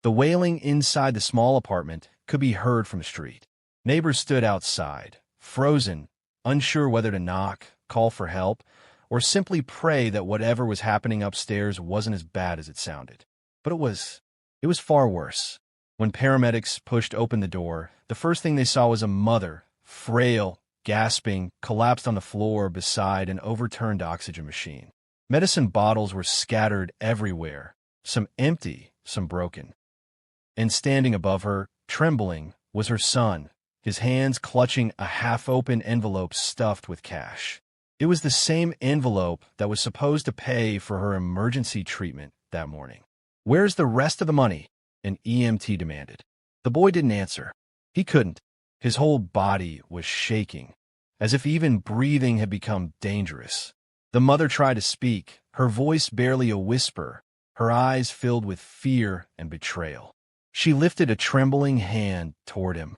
The wailing inside the small apartment could be heard from the street. Neighbors stood outside, frozen, unsure whether to knock, call for help, or simply pray that whatever was happening upstairs wasn't as bad as it sounded. But it was far worse. When paramedics pushed open the door, the first thing they saw was a mother, frail, gasping, collapsed on the floor beside an overturned oxygen machine. Medicine bottles were scattered everywhere, some empty, some broken. And standing above her, trembling, was her son, his hands clutching a half-open envelope stuffed with cash. It was the same envelope that was supposed to pay for her emergency treatment that morning. "Where's the rest of the money?" an EMT demanded. The boy didn't answer. He couldn't. His whole body was shaking, as if even breathing had become dangerous. The mother tried to speak, her voice barely a whisper, her eyes filled with fear and betrayal. She lifted a trembling hand toward him.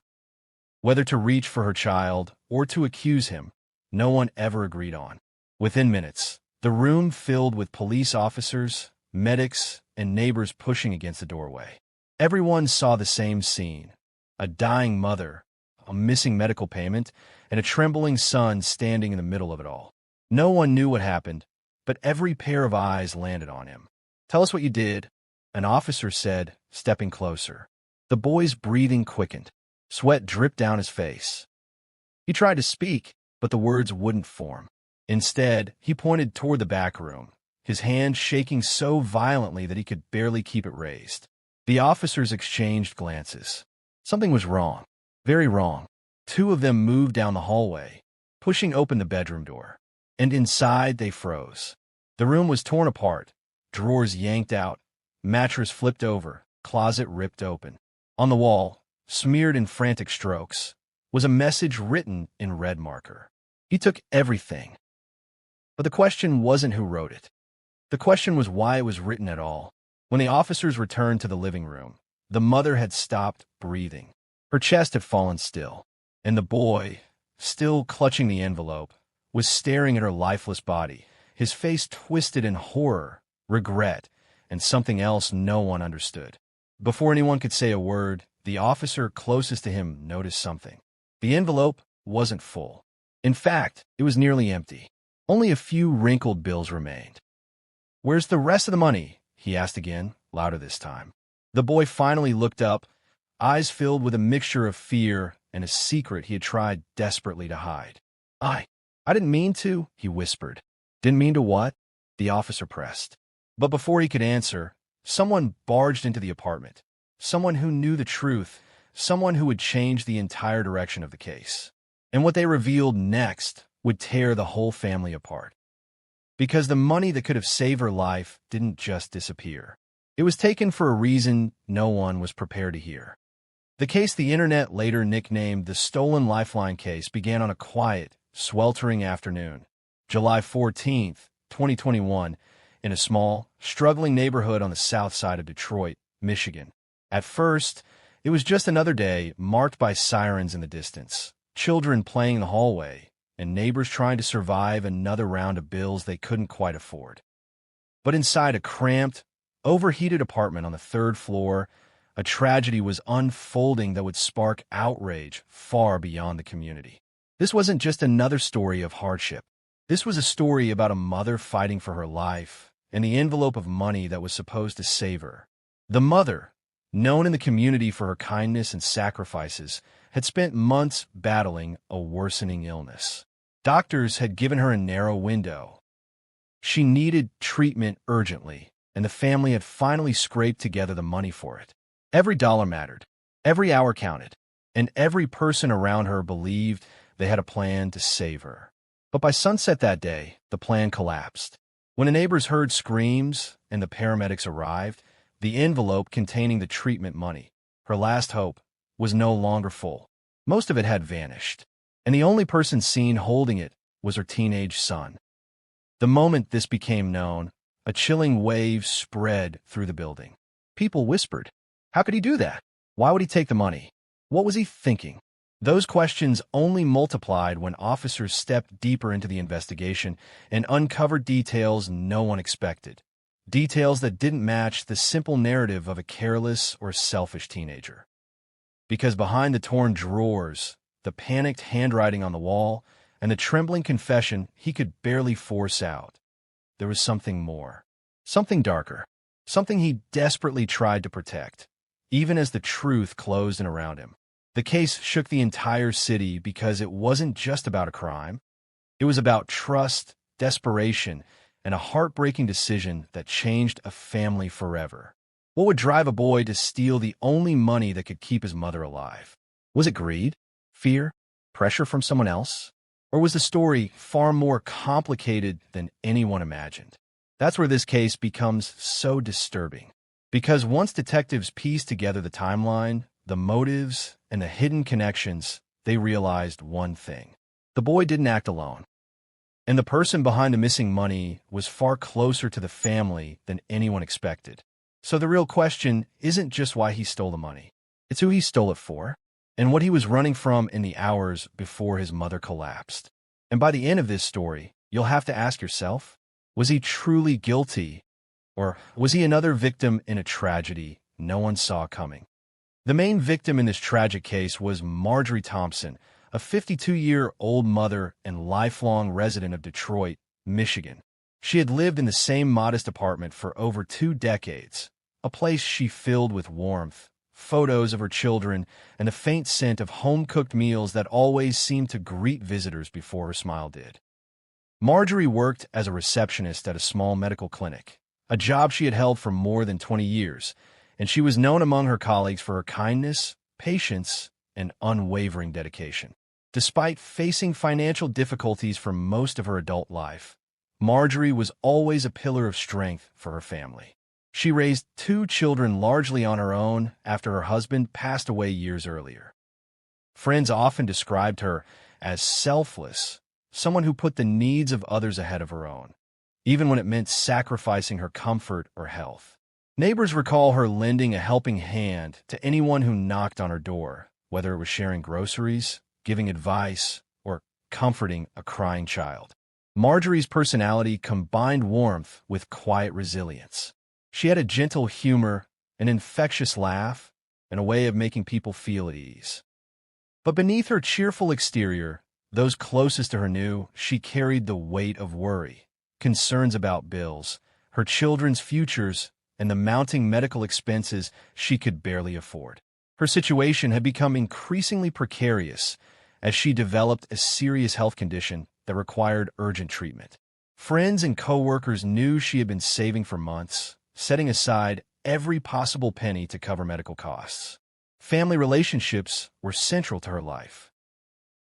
Whether to reach for her child or to accuse him, no one ever agreed on. Within minutes, the room filled with police officers, medics, and neighbors pushing against the doorway. Everyone saw the same scene: a dying mother, a missing medical payment, and a trembling son standing in the middle of it all. No one knew what happened, but every pair of eyes landed on him. "Tell us what you did," an officer said, stepping closer. The boy's breathing quickened. Sweat dripped down his face. He tried to speak, but the words wouldn't form. Instead, he pointed toward the back room, his hand shaking so violently that he could barely keep it raised. The officers exchanged glances. Something was wrong, very wrong. Two of them moved down the hallway, pushing open the bedroom door. And inside they froze. The room was torn apart, drawers yanked out, mattress flipped over, closet ripped open. On the wall, smeared in frantic strokes, was a message written in red marker. He took everything. But the question wasn't who wrote it. The question was why it was written at all. When the officers returned to the living room, the mother had stopped breathing. Her chest had fallen still, and the boy, still clutching the envelope, was staring at her lifeless body, his face twisted in horror, regret, and something else no one understood. Before anyone could say a word, the officer closest to him noticed something. The envelope wasn't full. In fact, it was nearly empty. Only a few wrinkled bills remained. "Where's the rest of the money?" he asked again, louder this time. The boy finally looked up, eyes filled with a mixture of fear and a secret he had tried desperately to hide. I didn't mean to," he whispered. "Didn't mean to what?" the officer pressed. But before he could answer, someone barged into the apartment. Someone who knew the truth, someone who would change the entire direction of the case. And what they revealed next would tear the whole family apart. Because the money that could have saved her life didn't just disappear. It was taken for a reason no one was prepared to hear. The case the internet later nicknamed the Stolen Lifeline case began on a quiet, sweltering afternoon, July 14th, 2021, in a small, struggling neighborhood on the south side of Detroit, Michigan. At first, it was just another day marked by sirens in the distance, children playing in the hallway, and neighbors trying to survive another round of bills they couldn't quite afford. But inside a cramped, overheated apartment on the third floor, a tragedy was unfolding that would spark outrage far beyond the community. This wasn't just another story of hardship. This was a story about a mother fighting for her life and the envelope of money that was supposed to save her. The mother, known in the community for her kindness and sacrifices, had spent months battling a worsening illness. Doctors had given her a narrow window. She needed treatment urgently, and the family had finally scraped together the money for it. Every dollar mattered, every hour counted, and every person around her believed they had a plan to save her. But by sunset that day, the plan collapsed. When the neighbors heard screams and the paramedics arrived, the envelope containing the treatment money, her last hope, was no longer full. Most of it had vanished, and the only person seen holding it was her teenage son. The moment this became known, a chilling wave spread through the building. People whispered, "How could he do that? Why would he take the money? What was he thinking?" Those questions only multiplied when officers stepped deeper into the investigation and uncovered details no one expected. details that didn't match the simple narrative of a careless or selfish teenager. Because behind the torn drawers, the panicked handwriting on the wall, and the trembling confession he could barely force out, there was something more. Something darker. Something he desperately tried to protect, even as the truth closed in around him. The case shook the entire city because it wasn't just about a crime. It was about trust, desperation, and a heartbreaking decision that changed a family forever. What would drive a boy to steal the only money that could keep his mother alive? Was it greed? Fear? Pressure from someone else? Or was the story far more complicated than anyone imagined? That's where this case becomes so disturbing. Because once detectives pieced together the timeline, the motives, and the hidden connections, they realized one thing. The boy didn't act alone. And the person behind the missing money was far closer to the family than anyone expected. So the real question isn't just why he stole the money. It's who he stole it for, and what he was running from in the hours before his mother collapsed. And by the end of this story, you'll have to ask yourself, was he truly guilty, or was he another victim in a tragedy no one saw coming? The main victim in this tragic case was Marjorie Thompson, a 52-year-old mother and lifelong resident of Detroit, Michigan. She had lived in the same modest apartment for over 2 decades, a place she filled with warmth, photos of her children, and the faint scent of home-cooked meals that always seemed to greet visitors before her smile did. Marjorie worked as a receptionist at a small medical clinic, a job she had held for more than 20 years, and she was known among her colleagues for her kindness, patience, and unwavering dedication. Despite facing financial difficulties for most of her adult life, Marjorie was always a pillar of strength for her family. She raised 2 children largely on her own after her husband passed away years earlier. Friends often described her as selfless, someone who put the needs of others ahead of her own, even when it meant sacrificing her comfort or health. Neighbors recall her lending a helping hand to anyone who knocked on her door, whether it was sharing groceries, giving advice, or comforting a crying child. Marjorie's personality combined warmth with quiet resilience. She had a gentle humor, an infectious laugh, and a way of making people feel at ease. But beneath her cheerful exterior, those closest to her knew she carried the weight of worry, concerns about bills, her children's futures, and the mounting medical expenses she could barely afford. Her situation had become increasingly precarious as she developed a serious health condition that required urgent treatment. Friends and coworkers knew she had been saving for months, setting aside every possible penny to cover medical costs. Family relationships were central to her life.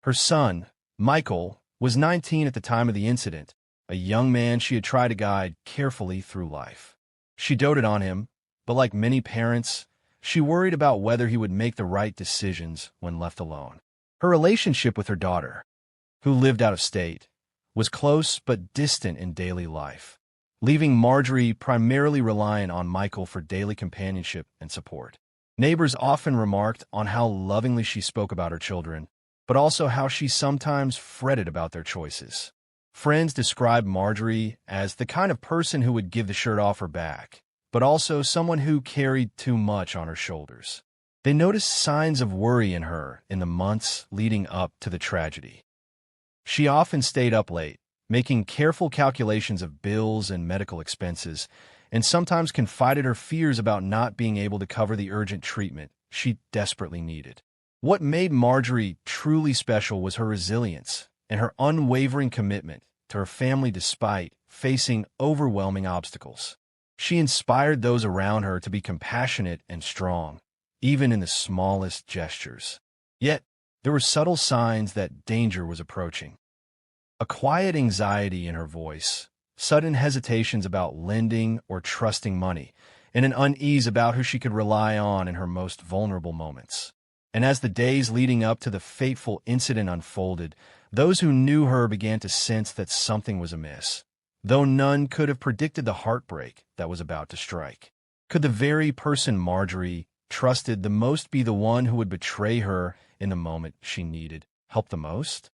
Her son, Michael, was 19 at the time of the incident, a young man she had tried to guide carefully through life. She doted on him, but like many parents, she worried about whether he would make the right decisions when left alone. Her relationship with her daughter, who lived out of state, was close but distant in daily life, leaving Marjorie primarily reliant on Michael for daily companionship and support. Neighbors often remarked on how lovingly she spoke about her children, but also how she sometimes fretted about their choices. Friends described Marjorie as the kind of person who would give the shirt off her back, but also someone who carried too much on her shoulders. They noticed signs of worry in her in the months leading up to the tragedy. She often stayed up late, making careful calculations of bills and medical expenses, and sometimes confided her fears about not being able to cover the urgent treatment she desperately needed. What made Marjorie truly special was her resilience and her unwavering commitment to her family despite facing overwhelming obstacles. She inspired those around her to be compassionate and strong, even in the smallest gestures. Yet, there were subtle signs that danger was approaching. A quiet anxiety in her voice, sudden hesitations about lending or trusting money, and an unease about who she could rely on in her most vulnerable moments. And as the days leading up to the fateful incident unfolded, those who knew her began to sense that something was amiss, though none could have predicted the heartbreak that was about to strike. Could the very person Marjorie trusted the most be the one who would betray her in the moment she needed help the most?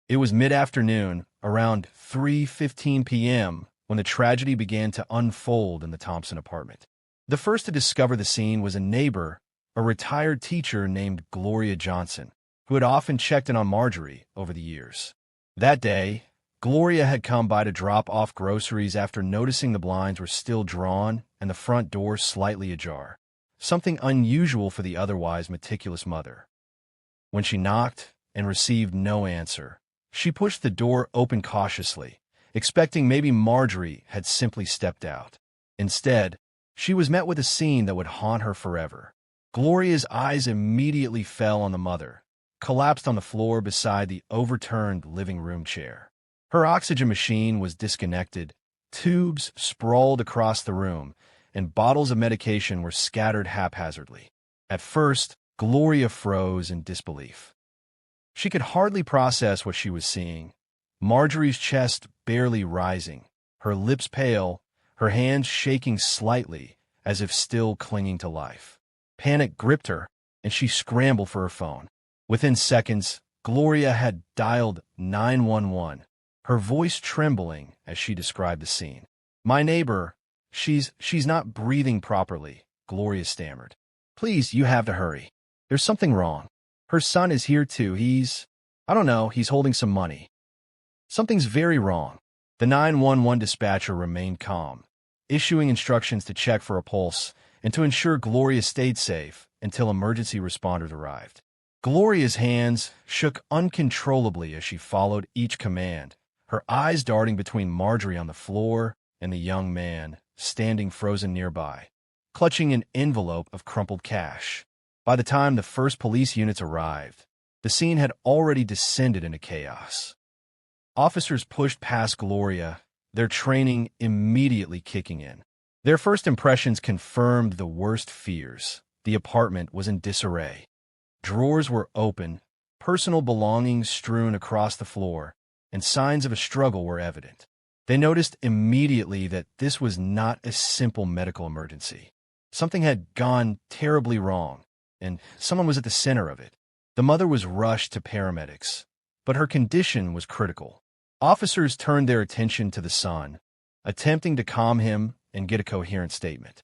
It was mid-afternoon, around 3:15 p.m., when the tragedy began to unfold in the Thompson apartment. The first to discover the scene was a neighbor, a retired teacher named Gloria Johnson, who had often checked in on Marjorie over the years. That day, Gloria had come by to drop off groceries after noticing the blinds were still drawn and the front door slightly ajar, something unusual for the otherwise meticulous mother. When she knocked and received no answer, she pushed the door open cautiously, expecting maybe Marjorie had simply stepped out. Instead, she was met with a scene that would haunt her forever. Gloria's eyes immediately fell on the mother, collapsed on the floor beside the overturned living room chair. Her oxygen machine was disconnected, tubes sprawled across the room, and bottles of medication were scattered haphazardly. At first, Gloria froze in disbelief. She could hardly process what she was seeing. Marjorie's chest barely rising, her lips pale, her hands shaking slightly as if still clinging to life. Panic gripped her, and she scrambled for her phone. Within seconds, Gloria had dialed 911, her voice trembling as she described the scene. "My neighbor, she's not breathing properly," Gloria stammered. "Please, you have to hurry. There's something wrong. Her son is here too. I don't know, he's holding some money. Something's very wrong." The 911 dispatcher remained calm, issuing instructions to check for a pulse and to ensure Gloria stayed safe until emergency responders arrived. Gloria's hands shook uncontrollably as she followed each command, her eyes darting between Marjorie on the floor and the young man standing frozen nearby, clutching an envelope of crumpled cash. By the time the first police units arrived, the scene had already descended into chaos. Officers pushed past Gloria, their training immediately kicking in. Their first impressions confirmed the worst fears. The apartment was in disarray. Drawers were open, personal belongings strewn across the floor, and signs of a struggle were evident. They noticed immediately that this was not a simple medical emergency. Something had gone terribly wrong, and someone was at the center of it. The mother was rushed to paramedics, but her condition was critical. Officers turned their attention to the son, attempting to calm him and get a coherent statement.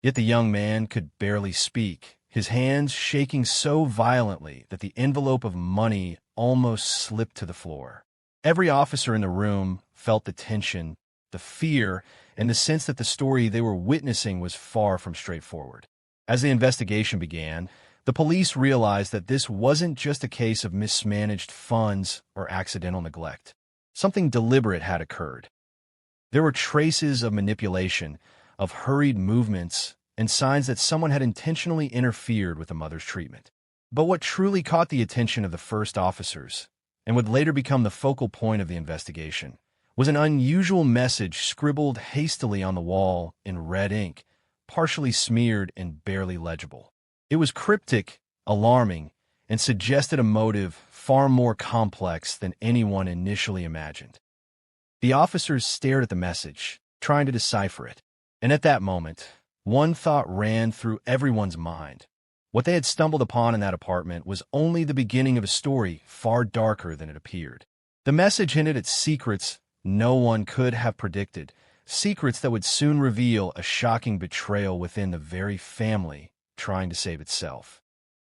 Yet the young man could barely speak, his hands shaking so violently that the envelope of money almost slipped to the floor. Every officer in the room felt the tension, the fear, and the sense that the story they were witnessing was far from straightforward. As the investigation began, the police realized that this wasn't just a case of mismanaged funds or accidental neglect. Something deliberate had occurred. There were traces of manipulation, of hurried movements, and signs that someone had intentionally interfered with the mother's treatment. But what truly caught the attention of the first officers, and would later become the focal point of the investigation, was an unusual message scribbled hastily on the wall in red ink, partially smeared and barely legible. It was cryptic, alarming, and suggested a motive far more complex than anyone initially imagined. The officers stared at the message, trying to decipher it, and at that moment, one thought ran through everyone's mind. What they had stumbled upon in that apartment was only the beginning of a story far darker than it appeared. The message hinted at secrets no one could have predicted, secrets that would soon reveal a shocking betrayal within the very family trying to save itself.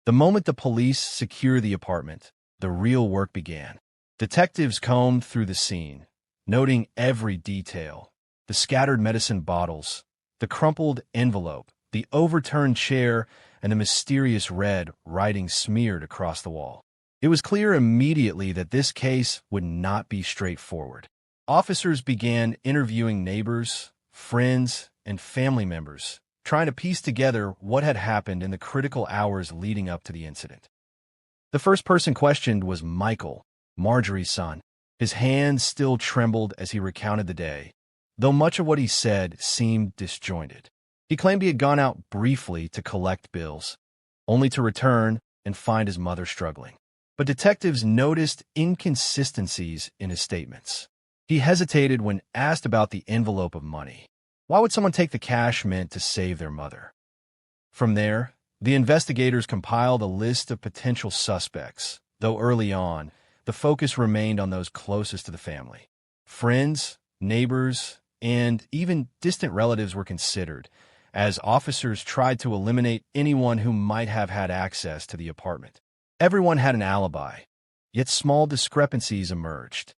The moment the police secured the apartment, the real work began. Detectives combed through the scene, noting every detail: the scattered medicine bottles, the crumpled envelope, the overturned chair, and the mysterious red writing smeared across the wall. It was clear immediately that this case would not be straightforward. Officers began interviewing neighbors, friends, and family members, trying to piece together what had happened in the critical hours leading up to the incident. The first person questioned was Michael, Marjorie's son. His hands still trembled as he recounted the day, though much of what he said seemed disjointed. He claimed he had gone out briefly to collect bills, only to return and find his mother struggling. But detectives noticed inconsistencies in his statements. He hesitated when asked about the envelope of money. Why would someone take the cash meant to save their mother? From there, the investigators compiled a list of potential suspects, though early on, the focus remained on those closest to the family. Friends, neighbors, and even distant relatives were considered, as officers tried to eliminate anyone who might have had access to the apartment. Everyone had an alibi, yet small discrepancies emerged.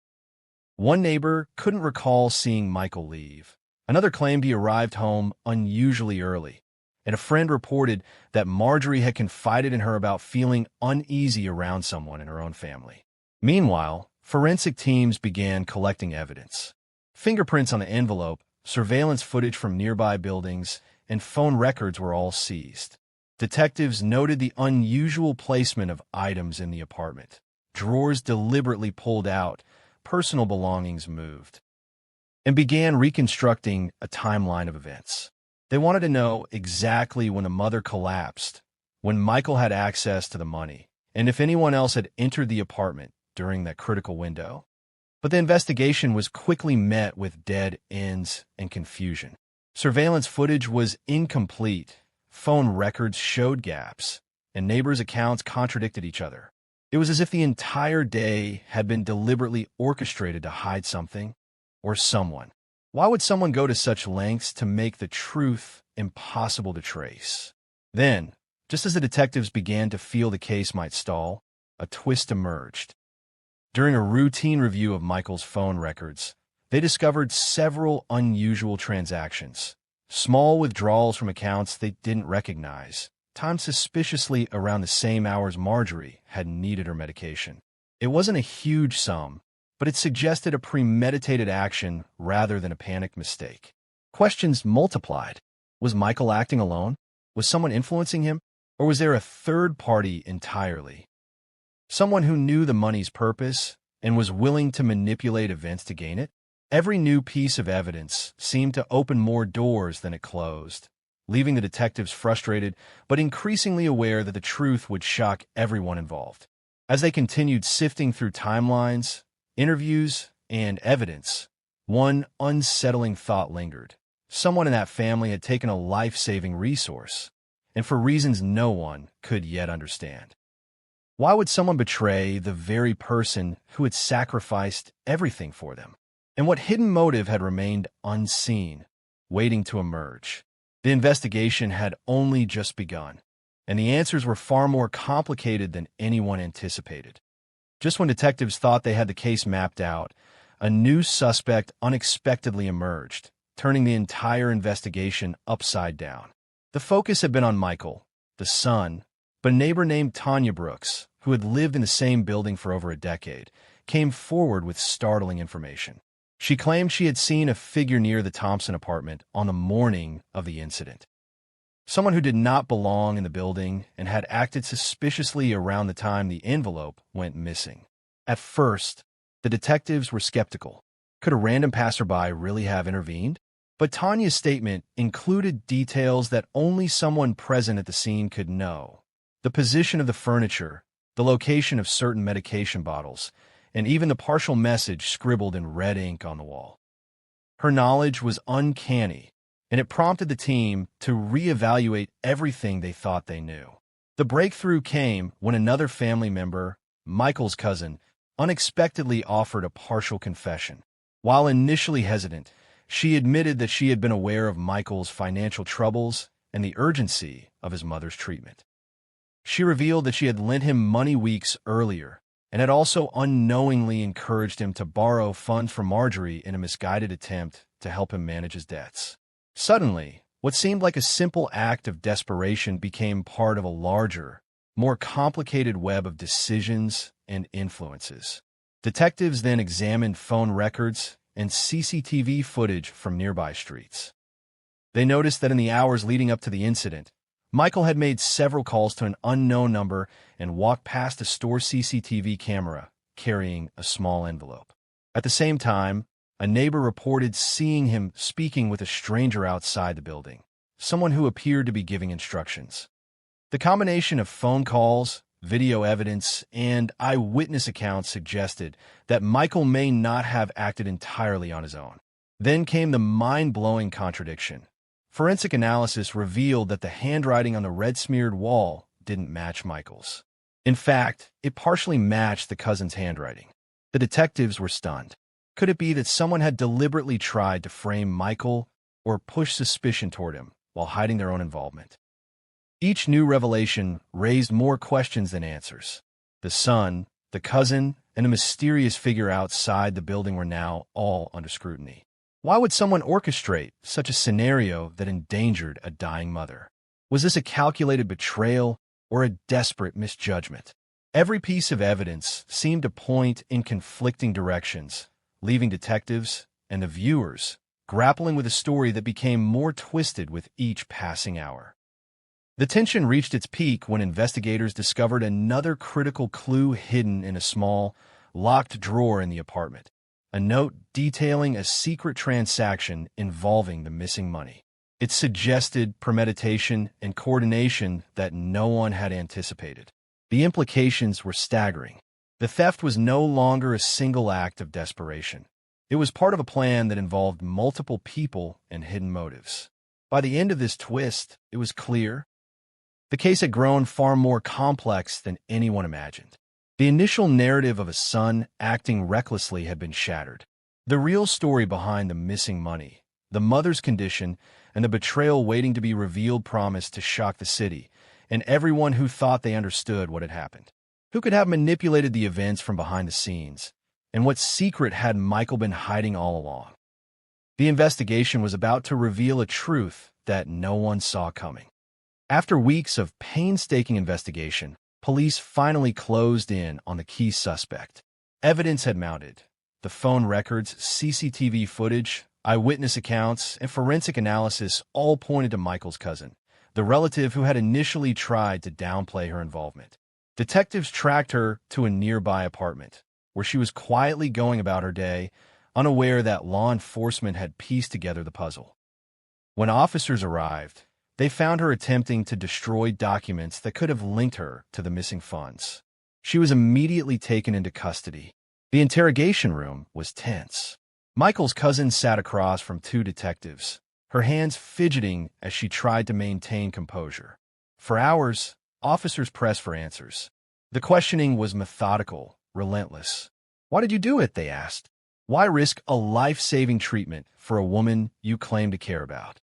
One neighbor couldn't recall seeing Michael leave. Another claimed he arrived home unusually early, and a friend reported that Marjorie had confided in her about feeling uneasy around someone in her own family. Meanwhile, forensic teams began collecting evidence. Fingerprints on the envelope, surveillance footage from nearby buildings, and phone records were all seized. Detectives noted the unusual placement of items in the apartment. Drawers deliberately pulled out, personal belongings moved, and began reconstructing a timeline of events. They wanted to know exactly when the mother collapsed, when Michael had access to the money, and if anyone else had entered the apartment during that critical window. But the investigation was quickly met with dead ends and confusion. Surveillance footage was incomplete, phone records showed gaps, and neighbors' accounts contradicted each other. It was as if the entire day had been deliberately orchestrated to hide something or someone. Why would someone go to such lengths to make the truth impossible to trace? Then, just as the detectives began to feel the case might stall, a twist emerged. During a routine review of Michael's phone records, they discovered several unusual transactions, small withdrawals from accounts they didn't recognize, timed suspiciously around the same hours Marjorie had needed her medication. It wasn't a huge sum, but it suggested a premeditated action rather than a panicked mistake. Questions multiplied. Was Michael acting alone? Was someone influencing him? Or was there a third party entirely? Someone who knew the money's purpose and was willing to manipulate events to gain it? Every new piece of evidence seemed to open more doors than it closed, leaving the detectives frustrated but increasingly aware that the truth would shock everyone involved. As they continued sifting through timelines, interviews, and evidence, one unsettling thought lingered. Someone in that family had taken a life-saving resource, and for reasons no one could yet understand. Why would someone betray the very person who had sacrificed everything for them? And what hidden motive had remained unseen, waiting to emerge? The investigation had only just begun, and the answers were far more complicated than anyone anticipated. Just when detectives thought they had the case mapped out, a new suspect unexpectedly emerged, turning the entire investigation upside down. The focus had been on Michael, the son, but a neighbor named Tanya Brooks, who had lived in the same building for over a decade, came forward with startling information. She claimed she had seen a figure near the Thompson apartment on the morning of the incident. Someone who did not belong in the building and had acted suspiciously around the time the envelope went missing. At first, the detectives were skeptical. Could a random passerby really have intervened? But Tanya's statement included details that only someone present at the scene could know. The position of the furniture, the location of certain medication bottles, and even the partial message scribbled in red ink on the wall. Her knowledge was uncanny, and it prompted the team to reevaluate everything they thought they knew. The breakthrough came when another family member, Michael's cousin, unexpectedly offered a partial confession. While initially hesitant, she admitted that she had been aware of Michael's financial troubles and the urgency of his mother's treatment. She revealed that she had lent him money weeks earlier and had also unknowingly encouraged him to borrow funds from Marjorie in a misguided attempt to help him manage his debts. Suddenly, what seemed like a simple act of desperation became part of a larger, more complicated web of decisions and influences. Detectives then examined phone records and CCTV footage from nearby streets. They noticed that in the hours leading up to the incident, Michael had made several calls to an unknown number and walked past a store CCTV camera carrying a small envelope. At the same time, a neighbor reported seeing him speaking with a stranger outside the building, someone who appeared to be giving instructions. The combination of phone calls, video evidence, and eyewitness accounts suggested that Michael may not have acted entirely on his own. Then came the mind-blowing contradiction. Forensic analysis revealed that the handwriting on the red-smeared wall didn't match Michael's. In fact, it partially matched the cousin's handwriting. The detectives were stunned. Could it be that someone had deliberately tried to frame Michael or push suspicion toward him while hiding their own involvement? Each new revelation raised more questions than answers. The son, the cousin, and a mysterious figure outside the building were now all under scrutiny. Why would someone orchestrate such a scenario that endangered a dying mother? Was this a calculated betrayal or a desperate misjudgment? Every piece of evidence seemed to point in conflicting directions, leaving detectives and the viewers grappling with a story that became more twisted with each passing hour. The tension reached its peak when investigators discovered another critical clue hidden in a small, locked drawer in the apartment, a note detailing a secret transaction involving the missing money. It suggested premeditation and coordination that no one had anticipated. The implications were staggering. The theft was no longer a single act of desperation. It was part of a plan that involved multiple people and hidden motives. By the end of this twist, it was clear the case had grown far more complex than anyone imagined. The initial narrative of a son acting recklessly had been shattered. The real story behind the missing money, the mother's condition, and the betrayal waiting to be revealed promised to shock the city and everyone who thought they understood what had happened. Who could have manipulated the events from behind the scenes? And what secret had Michael been hiding all along? The investigation was about to reveal a truth that no one saw coming. After weeks of painstaking investigation, police finally closed in on the key suspect. Evidence had mounted. The phone records, CCTV footage, eyewitness accounts, and forensic analysis all pointed to Michael's cousin, the relative who had initially tried to downplay her involvement. Detectives tracked her to a nearby apartment, where she was quietly going about her day, unaware that law enforcement had pieced together the puzzle. When officers arrived, they found her attempting to destroy documents that could have linked her to the missing funds. She was immediately taken into custody. The interrogation room was tense. Michael's cousin sat across from two detectives, her hands fidgeting as she tried to maintain composure. For hours, officers pressed for answers. The questioning was methodical, relentless. "Why did you do it?" they asked. "Why risk a life-saving treatment for a woman you claim to care about?"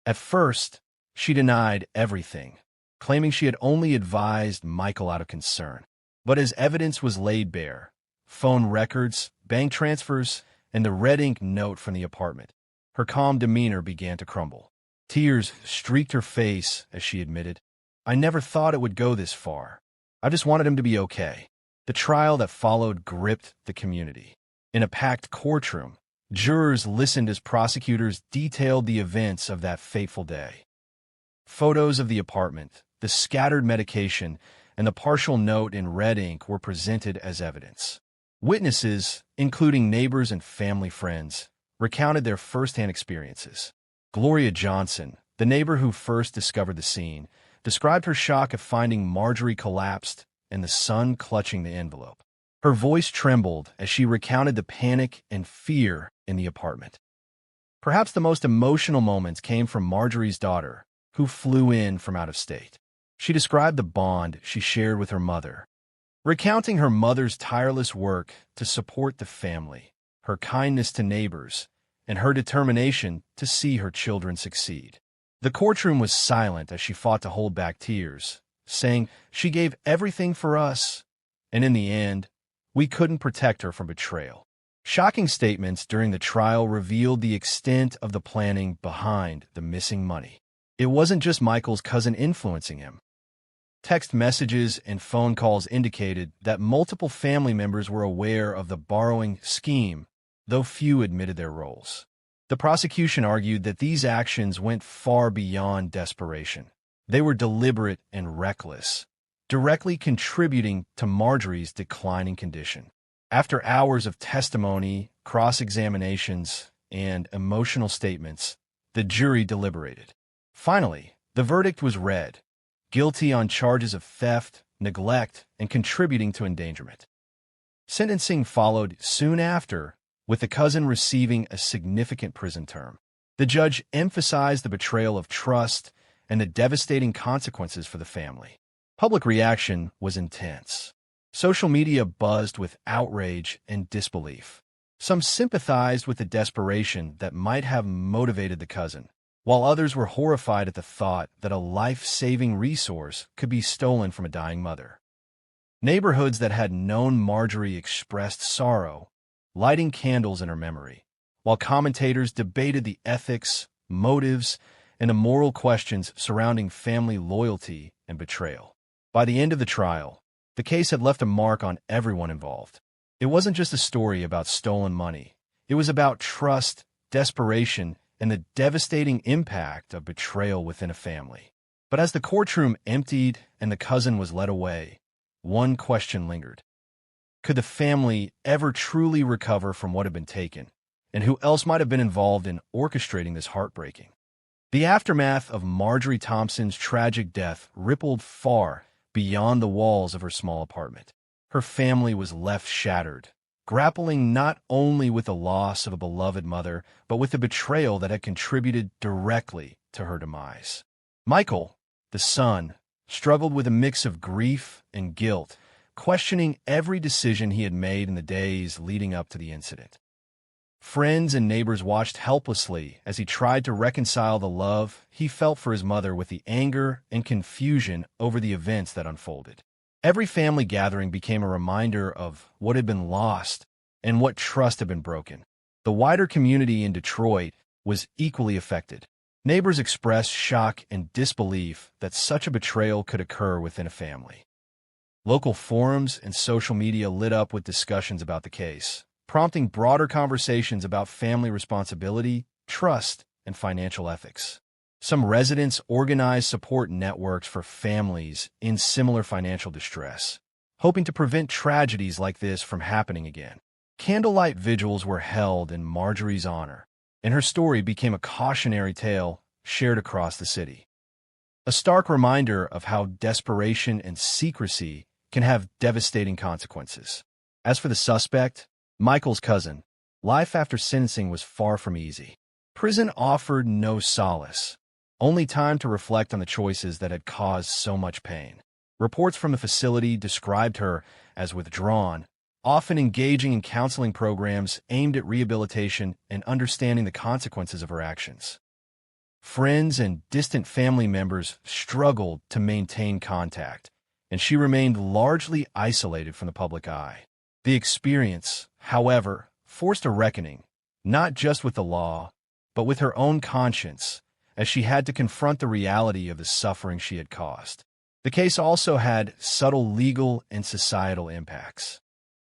At first, she denied everything, claiming she had only advised Michael out of concern. But as evidence was laid bare, phone records, bank transfers, and the red ink note from the apartment, her calm demeanor began to crumble. Tears streaked her face as she admitted, "I never thought it would go this far. I just wanted him to be okay." The trial that followed gripped the community. In a packed courtroom, jurors listened as prosecutors detailed the events of that fateful day. Photos of the apartment, the scattered medication, and the partial note in red ink were presented as evidence. Witnesses, including neighbors and family friends, recounted their firsthand experiences. Gloria Johnson, the neighbor who first discovered the scene, described her shock of finding Marjorie collapsed and the son clutching the envelope. Her voice trembled as she recounted the panic and fear in the apartment. Perhaps the most emotional moments came from Marjorie's daughter, who flew in from out of state. She described the bond she shared with her mother, recounting her mother's tireless work to support the family, her kindness to neighbors, and her determination to see her children succeed. The courtroom was silent as she fought to hold back tears, saying, "She gave everything for us, and in the end, we couldn't protect her from betrayal." Shocking statements during the trial revealed the extent of the planning behind the missing money. It wasn't just Michael's cousin influencing him. Text messages and phone calls indicated that multiple family members were aware of the borrowing scheme, though few admitted their roles. The prosecution argued that these actions went far beyond desperation. They were deliberate and reckless, directly contributing to Marjorie's declining condition. After hours of testimony, cross-examinations, and emotional statements, the jury deliberated. Finally, the verdict was read: guilty on charges of theft, neglect, and contributing to endangerment. Sentencing followed soon after, with the cousin receiving a significant prison term. The judge emphasized the betrayal of trust and the devastating consequences for the family. Public reaction was intense. Social media buzzed with outrage and disbelief. Some sympathized with the desperation that might have motivated the cousin, while others were horrified at the thought that a life-saving resource could be stolen from a dying mother. Neighborhoods that had known Marjorie expressed sorrow, lighting candles in her memory, while commentators debated the ethics, motives, and immoral questions surrounding family loyalty and betrayal. By the end of the trial, the case had left a mark on everyone involved. It wasn't just a story about stolen money. It was about trust, desperation, and the devastating impact of betrayal within a family. But as the courtroom emptied and the cousin was led away, one question lingered. Could the family ever truly recover from what had been taken? And who else might have been involved in orchestrating this heartbreaking? The aftermath of Marjorie Thompson's tragic death rippled far beyond the walls of her small apartment. Her family was left shattered, grappling not only with the loss of a beloved mother, but with the betrayal that had contributed directly to her demise. Michael, the son, struggled with a mix of grief and guilt, questioning every decision he had made in the days leading up to the incident. Friends and neighbors watched helplessly as he tried to reconcile the love he felt for his mother with the anger and confusion over the events that unfolded. Every family gathering became a reminder of what had been lost and what trust had been broken. The wider community in Detroit was equally affected. Neighbors expressed shock and disbelief that such a betrayal could occur within a family. Local forums and social media lit up with discussions about the case, prompting broader conversations about family responsibility, trust, and financial ethics. Some residents organized support networks for families in similar financial distress, hoping to prevent tragedies like this from happening again. Candlelight vigils were held in Marjorie's honor, and her story became a cautionary tale shared across the city. A stark reminder of how desperation and secrecy can have devastating consequences. As for the suspect, Michael's cousin, life after sentencing was far from easy. Prison offered no solace, only time to reflect on the choices that had caused so much pain. Reports from the facility described her as withdrawn, often engaging in counseling programs aimed at rehabilitation and understanding the consequences of her actions. Friends and distant family members struggled to maintain contact, and she remained largely isolated from the public eye. The experience, however, forced a reckoning, not just with the law, but with her own conscience, as she had to confront the reality of the suffering she had caused. The case also had subtle legal and societal impacts.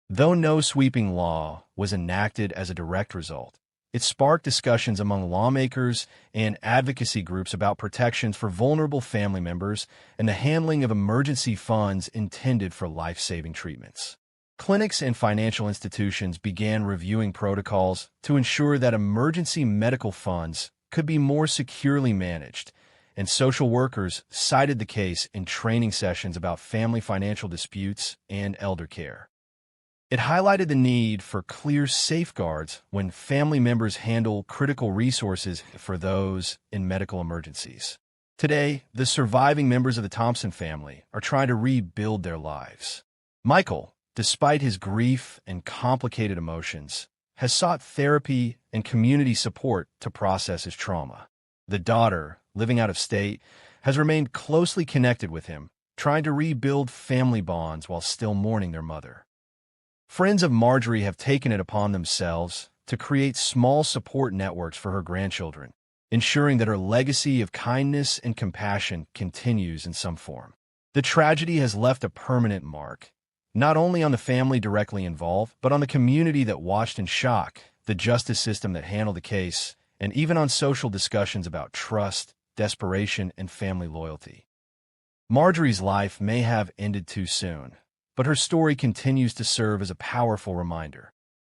Though no sweeping law was enacted as a direct result, it sparked discussions among lawmakers and advocacy groups about protections for vulnerable family members and the handling of emergency funds intended for life-saving treatments. Clinics and financial institutions began reviewing protocols to ensure that emergency medical funds could be more securely managed, and social workers cited the case in training sessions about family financial disputes and elder care. It highlighted the need for clear safeguards when family members handle critical resources for those in medical emergencies. Today, the surviving members of the Thompson family are trying to rebuild their lives. Michael, despite his grief and complicated emotions, has sought therapy and community support to process his trauma. The daughter, living out of state, has remained closely connected with him, trying to rebuild family bonds while still mourning their mother. Friends of Marjorie have taken it upon themselves to create small support networks for her grandchildren, ensuring that her legacy of kindness and compassion continues in some form. The tragedy has left a permanent mark, not only on the family directly involved, but on the community that watched in shock, the justice system that handled the case, and even on social discussions about trust, desperation, and family loyalty. Marjorie's life may have ended too soon, but her story continues to serve as a powerful reminder.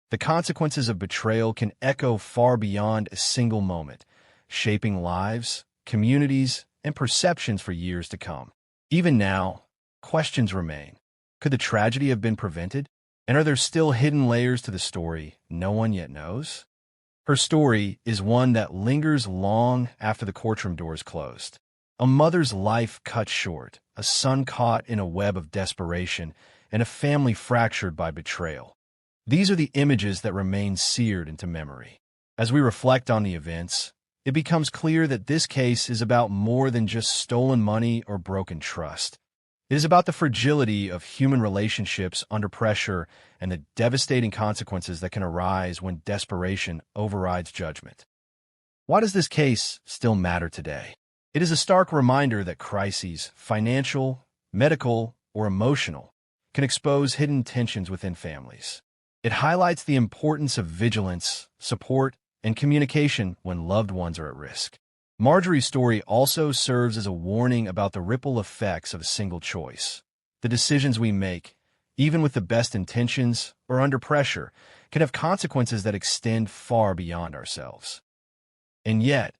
The consequences of betrayal can echo far beyond a single moment, shaping lives, communities, and perceptions for years to come. Even now, questions remain. Could the tragedy have been prevented? And are there still hidden layers to the story no one yet knows? Her story is one that lingers long after the courtroom doors closed. A mother's life cut short, a son caught in a web of desperation, and a family fractured by betrayal. These are the images that remain seared into memory. As we reflect on the events, it becomes clear that this case is about more than just stolen money or broken trust. It is about the fragility of human relationships under pressure and the devastating consequences that can arise when desperation overrides judgment. Why does this case still matter today? It is a stark reminder that crises, financial, medical, or emotional, can expose hidden tensions within families. It highlights the importance of vigilance, support, and communication when loved ones are at risk. Marjorie's story also serves as a warning about the ripple effects of a single choice. The decisions we make, even with the best intentions or under pressure, can have consequences that extend far beyond ourselves. And yet,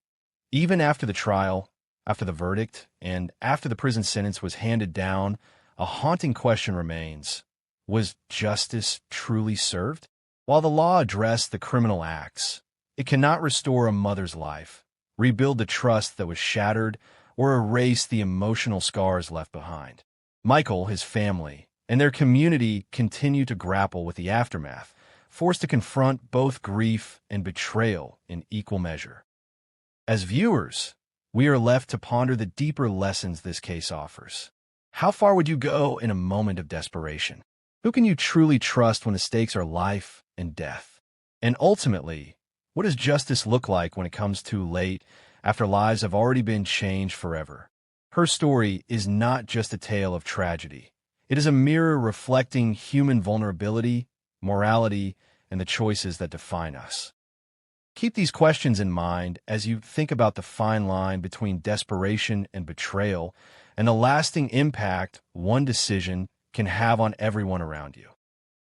even after the trial, after the verdict, and after the prison sentence was handed down, a haunting question remains. Was justice truly served? While the law addressed the criminal acts, it cannot restore a mother's life, rebuild the trust that was shattered, or erase the emotional scars left behind. Michael, his family, and their community continue to grapple with the aftermath, forced to confront both grief and betrayal in equal measure. As viewers, we are left to ponder the deeper lessons this case offers. How far would you go in a moment of desperation? Who can you truly trust when the stakes are life and death? And ultimately, what does justice look like when it comes too late, after lives have already been changed forever? Her story is not just a tale of tragedy. It is a mirror reflecting human vulnerability, morality, and the choices that define us. Keep these questions in mind as you think about the fine line between desperation and betrayal and the lasting impact one decision can have on everyone around you.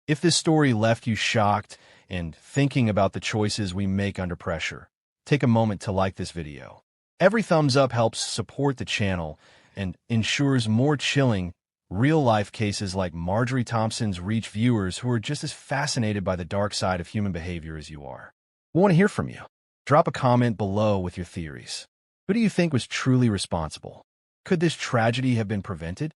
If this story left you shocked and thinking about the choices we make under pressure, take a moment to like this video. Every thumbs up helps support the channel and ensures more chilling, real-life cases like Marjorie Thompson's reach viewers who are just as fascinated by the dark side of human behavior as you are. We want to hear from you. Drop a comment below with your theories. Who do you think was truly responsible? Could this tragedy have been prevented?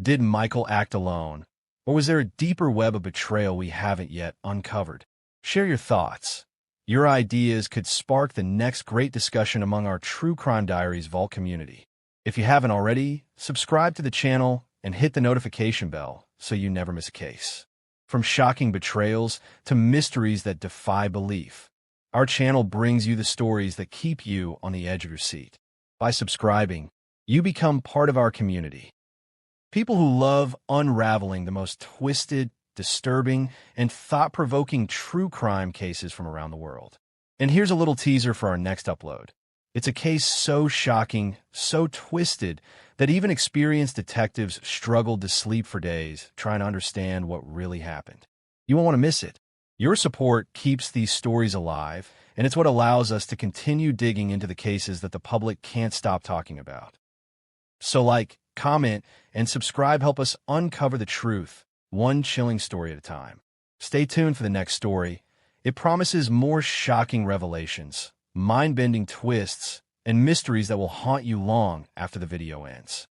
Did Michael act alone? Or was there a deeper web of betrayal we haven't yet uncovered? Share your thoughts. Your ideas could spark the next great discussion among our True Crime Diaries Vault community. If you haven't already, subscribe to the channel and hit the notification bell so you never miss a case. From shocking betrayals to mysteries that defy belief, our channel brings you the stories that keep you on the edge of your seat. By subscribing, you become part of our community. People who love unraveling the most twisted, disturbing, and thought-provoking true crime cases from around the world. And here's a little teaser for our next upload. It's a case so shocking, so twisted, that even experienced detectives struggled to sleep for days trying to understand what really happened. You won't want to miss it. Your support keeps these stories alive, and it's what allows us to continue digging into the cases that the public can't stop talking about. So like, comment, and subscribe help us uncover the truth, one chilling story at a time. Stay tuned for the next story. It promises more shocking revelations, mind-bending twists, and mysteries that will haunt you long after the video ends.